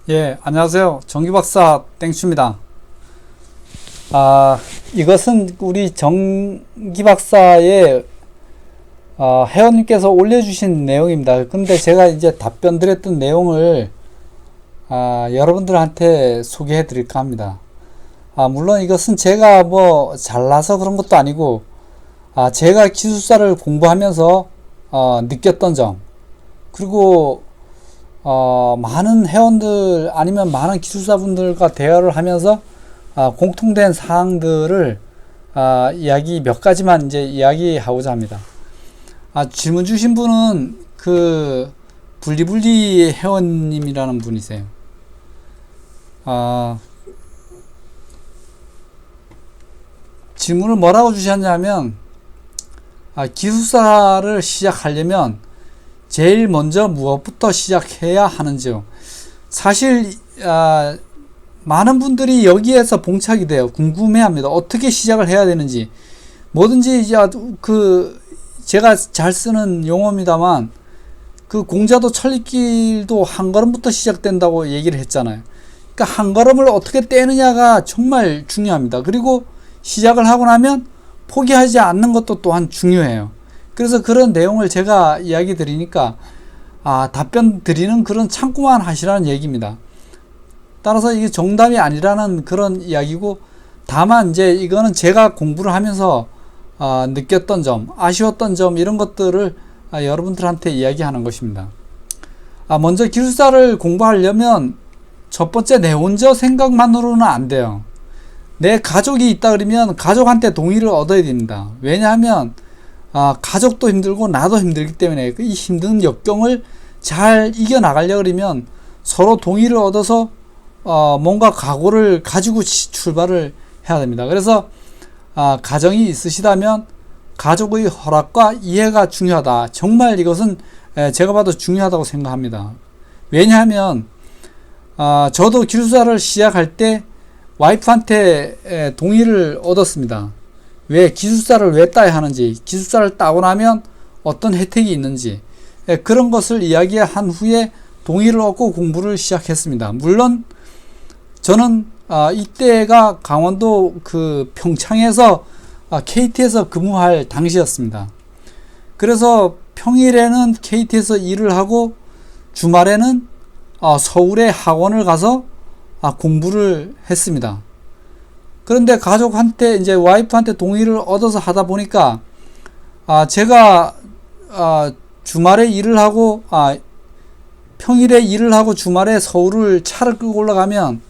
예, 안녕하세요. 정기박사 땡추입니다. 이것은 우리 정기박사의 회원님께서 올려주신 내용입니다. 근데 제가 이제 답변 드렸던 내용을 여러분들한테 소개해 드릴까 합니다. 물론 이것은 제가 뭐 잘나서 그런 것도 아니고, 제가 기술사를 공부하면서 느꼈던 점, 그리고 많은 회원들 아니면 많은 기술사분들과 대화를 하면서 공통된 사항들을 이야기 몇 가지만 이제 이야기하고자 합니다. 질문 주신 분은 그 분리분리 회원님이라는 분이세요. 질문을 뭐라고 주셨냐면, 기술사를 시작하려면 제일 먼저 무엇부터 시작해야 하는지요. 사실 많은 분들이 여기에서 봉착이 돼요. 궁금해합니다. 어떻게 시작을 해야 되는지. 뭐든지 이제 제가 잘 쓰는 용어입니다만, 그 공자도 천리길도 한 걸음부터 시작된다고 얘기를 했잖아요. 그러니까 한 걸음을 어떻게 떼느냐가 정말 중요합니다. 그리고 시작을 하고 나면 포기하지 않는 것도 또한 중요해요. 그래서 그런 내용을 제가 이야기 드리니까 답변 드리는 그런 참고만 하시라는 얘기입니다. 따라서 이게 정답이 아니라는 그런 이야기고, 다만 이제 이거는 제가 공부를 하면서 느꼈던 점, 아쉬웠던 점, 이런 것들을 여러분들한테 이야기하는 것입니다. 먼저 기술사를 공부하려면 첫 번째 내 혼자 생각만으로는 안 돼요. 내 가족이 있다 그러면 가족한테 동의를 얻어야 됩니다. 왜냐하면 가족도 힘들고 나도 힘들기 때문에 이 힘든 역경을 잘 이겨나가려고 그러면 서로 동의를 얻어서 뭔가 각오를 가지고 출발을 해야 됩니다. 그래서 가정이 있으시다면 가족의 허락과 이해가 중요하다. 정말 이것은 제가 봐도 중요하다고 생각합니다. 왜냐하면 저도 기술사를 시작할 때 와이프한테 동의를 얻었습니다. 기술사를 왜 따야 하는지, 기술사를 따고 나면 어떤 혜택이 있는지, 그런 것을 이야기한 후에 동의를 얻고 공부를 시작했습니다. 물론 저는 이때가 강원도 그 평창에서 KT에서 근무할 당시였습니다. 그래서 평일에는 KT에서 일을 하고 주말에는 서울의 학원을 가서 공부를 했습니다. 그런데 가족한테, 이제 와이프한테 동의를 얻어서 하다 보니까 제가 주말에 일을 하고 평일에 일을 하고 주말에 서울을 차를 끌고 올라가면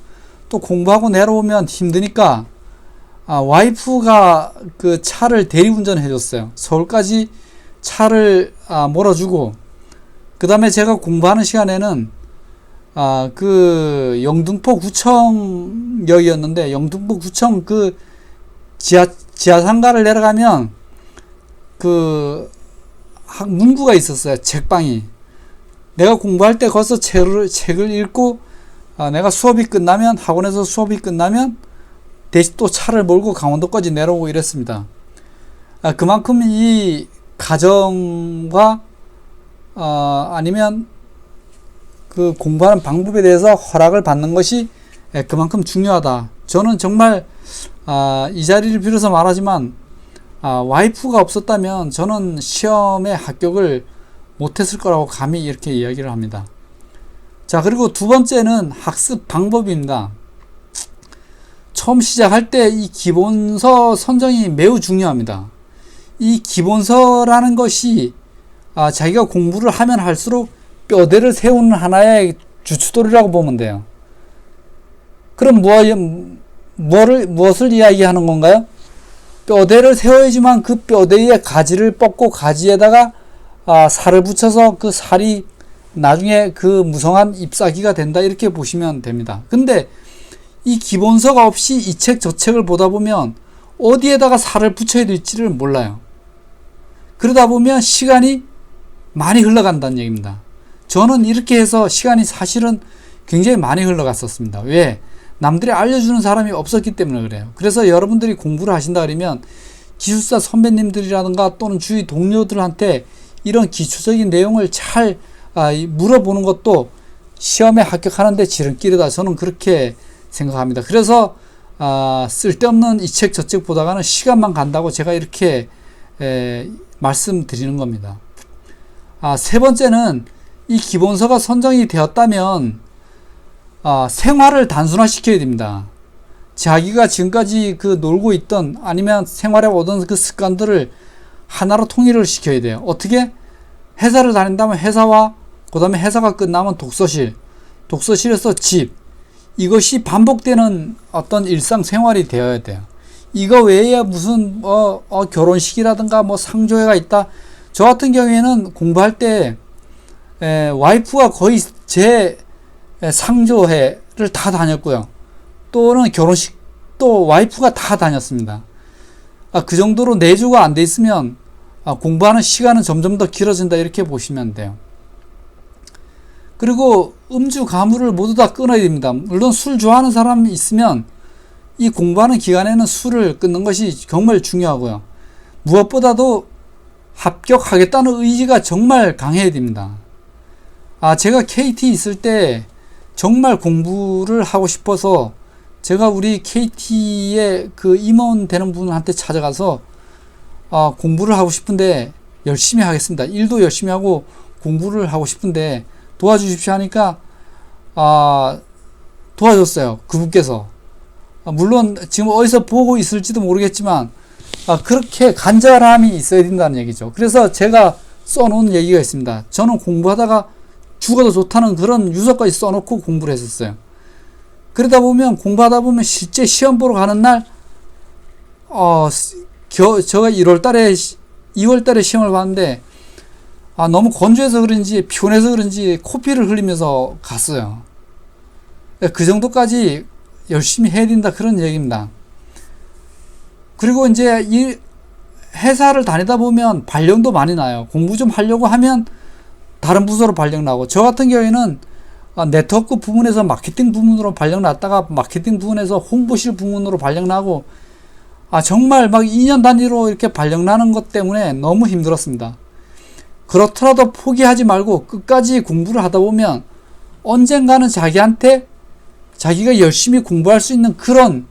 또 공부하고 내려오면 힘드니까 와이프가 그 차를 대리운전해 줬어요. 서울까지 차를 몰아주고, 그 다음에 제가 공부하는 시간에는 그 영등포 구청역이었는데, 영등포 구청 그 지하상가를 내려가면 그 문구가 있었어요. 책방이. 내가 공부할 때 거기서 책을 읽고 내가 수업이 끝나면, 학원에서 수업이 끝나면 대신 또 차를 몰고 강원도까지 내려오고 이랬습니다. 그만큼 이 가정과 아니면 그 공부하는 방법에 대해서 허락을 받는 것이 그만큼 중요하다. 저는 정말 이 자리를 빌어서 말하지만 와이프가 없었다면 저는 시험에 합격을 못했을 거라고 감히 이렇게 이야기를 합니다. 자, 그리고 두 번째는 학습 방법입니다. 처음 시작할 때 이 기본서 선정이 매우 중요합니다. 이 기본서라는 것이 자기가 공부를 하면 할수록 뼈대를 세우는 하나의 주춧돌이라고 보면 돼요. 그럼 무엇을 이야기하는 건가요? 뼈대를 세워야지만 그 뼈대의 가지를 뽑고 가지에다가 살을 붙여서 그 살이 나중에 그 무성한 잎사귀가 된다, 이렇게 보시면 됩니다. 근데 이 기본서가 없이 이 책 저 책을 보다 보면 어디에다가 살을 붙여야 될지를 몰라요. 그러다 보면 시간이 많이 흘러간다는 얘기입니다. 저는 이렇게 해서 시간이 사실은 굉장히 많이 흘러갔었습니다. 왜? 남들이 알려주는 사람이 없었기 때문에 그래요. 그래서 여러분들이 공부를 하신다 그러면 기술사 선배님들이라든가 또는 주위 동료들한테 이런 기초적인 내용을 잘 물어보는 것도 시험에 합격하는데 지름길이다. 저는 그렇게 생각합니다. 그래서 쓸데없는 이 책 저 책 보다가는 시간만 간다고 제가 이렇게 말씀드리는 겁니다. 세 번째는 이 기본서가 선정이 되었다면 생활을 단순화시켜야 됩니다. 자기가 지금까지 그 놀고 있던 아니면 생활에 오던 그 습관들을 하나로 통일을 시켜야 돼요. 어떻게? 회사를 다닌다면 회사와 그 다음에 회사가 끝나면 독서실, 독서실에서 집, 이것이 반복되는 어떤 일상생활이 되어야 돼요. 이거 외에 무슨 결혼식이라든가 뭐 상조회가 있다. 저 같은 경우에는 공부할 때 와이프가 거의 제 상조회를 다 다녔고요. 또는 결혼식도 와이프가 다 다녔습니다. 그 정도로 내조가 안 돼 있으면 공부하는 시간은 점점 더 길어진다 이렇게 보시면 돼요. 그리고 음주 가무를 모두 다 끊어야 됩니다. 물론 술 좋아하는 사람이 있으면 이 공부하는 기간에는 술을 끊는 것이 정말 중요하고요. 무엇보다도 합격하겠다는 의지가 정말 강해야 됩니다. 제가 KT 있을 때 정말 공부를 하고 싶어서 제가 우리 KT의 그 임원 되는 분한테 찾아가서 공부를 하고 싶은데 열심히 하겠습니다. 일도 열심히 하고 공부를 하고 싶은데 도와주십시오 하니까 도와줬어요. 그분께서. 물론 지금 어디서 보고 있을지도 모르겠지만 그렇게 간절함이 있어야 된다는 얘기죠. 그래서 제가 써놓은 얘기가 있습니다. 저는 공부하다가 죽어도 좋다는 그런 유서까지 써놓고 공부를 했었어요. 그러다 보면 공부하다 보면 실제 시험 보러 가는 날 제가 2월달에 시험을 봤는데 너무 건조해서 그런지 피곤해서 그런지 코피를 흘리면서 갔어요. 그 정도까지 열심히 해야 된다 그런 얘기입니다. 그리고 이제 이 회사를 다니다 보면 발령도 많이 나요. 공부 좀 하려고 하면 다른 부서로 발령 나고, 저 같은 경우에는 네트워크 부문에서 마케팅 부문으로 발령 났다가 마케팅 부문에서 홍보실 부문으로 발령 나고 정말 막 2년 단위로 이렇게 발령 나는 것 때문에 너무 힘들었습니다. 그렇더라도 포기하지 말고 끝까지 공부를 하다 보면 언젠가는 자기한테 자기가 열심히 공부할 수 있는 그런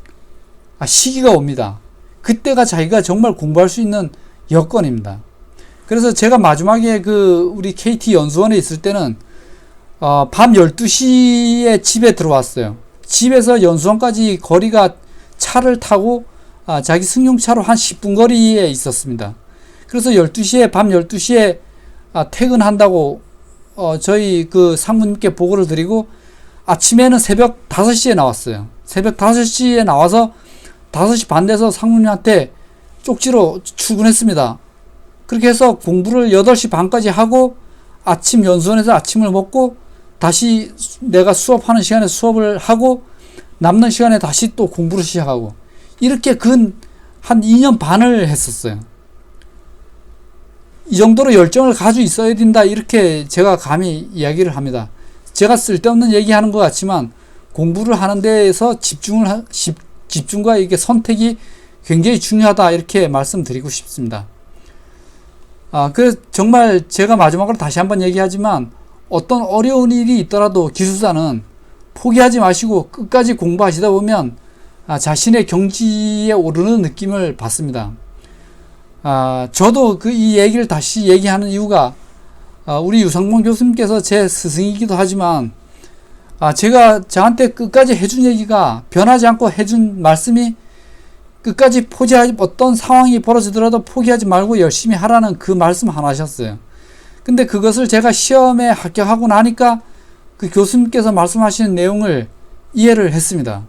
시기가 옵니다. 그때가 자기가 정말 공부할 수 있는 여건입니다. 그래서 제가 마지막에 우리 KT 연수원에 있을 때는 밤 12시에 집에 들어왔어요. 집에서 연수원까지 거리가 차를 타고 자기 승용차로 한 10분 거리에 있었습니다. 그래서 밤 12시에 퇴근한다고 저희 그 상무님께 보고를 드리고 아침에는 새벽 5시에 나왔어요. 새벽 5시에 나와서 5시 반 돼서 상무님한테 쪽지로 출근했습니다. 그렇게 해서 공부를 8시 반까지 하고 아침 연수원에서 아침을 먹고 다시 내가 수업하는 시간에 수업을 하고 남는 시간에 다시 또 공부를 시작하고 이렇게 한 2년 반을 했었어요. 이 정도로 열정을 가지고 있어야 된다 이렇게 제가 감히 이야기를 합니다. 제가 쓸데없는 얘기하는 것 같지만 공부를 하는 데에서 집중과 이게 선택이 굉장히 중요하다 이렇게 말씀드리고 싶습니다. 그래서 정말 제가 마지막으로 다시 한번 얘기하지만 어떤 어려운 일이 있더라도 기술사는 포기하지 마시고 끝까지 공부하시다 보면 자신의 경지에 오르는 느낌을 받습니다. 저도 이 얘기를 다시 얘기하는 이유가 우리 유상봉 교수님께서 제 스승이기도 하지만 제가 저한테 끝까지 해준 얘기가 변하지 않고 해준 말씀이 끝까지 어떤 상황이 벌어지더라도 포기하지 말고 열심히 하라는 그 말씀 하나 하셨어요. 근데 그것을 제가 시험에 합격하고 나니까 그 교수님께서 말씀하시는 내용을 이해를 했습니다.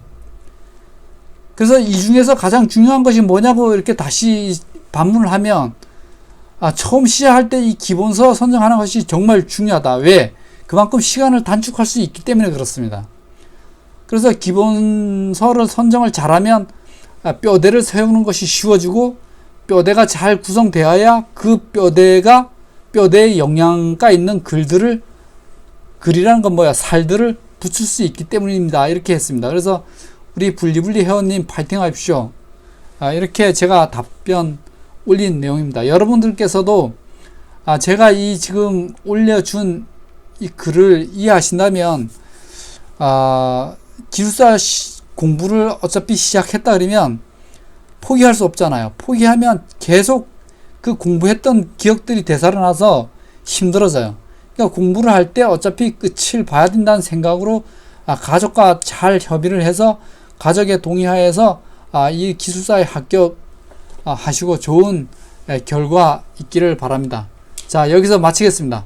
그래서 이 중에서 가장 중요한 것이 뭐냐고 이렇게 다시 반문을 하면 처음 시작할 때 이 기본서 선정하는 것이 정말 중요하다. 왜? 그만큼 시간을 단축할 수 있기 때문에 그렇습니다. 그래서 기본서를 선정을 잘하면 뼈대를 세우는 것이 쉬워지고 뼈대가 잘 구성되어야 그 뼈대에 영양가 있는 글이라는 건 살들을 붙일 수 있기 때문입니다. 이렇게 했습니다. 그래서 우리 분리분리 회원님 파이팅 하십시오. 이렇게 제가 답변 올린 내용입니다. 여러분들께서도 제가 이 지금 올려준 이 글을 이해하신다면 기술사 공부를 어차피 시작했다 그러면 포기할 수 없잖아요. 포기하면 계속 그 공부했던 기억들이 되살아나서 힘들어져요. 그러니까 공부를 할 때 어차피 끝을 봐야 된다는 생각으로 가족과 잘 협의를 해서 가족의 동의하에서 이 기술사에 합격 하시고 좋은 결과 있기를 바랍니다. 자, 여기서 마치겠습니다.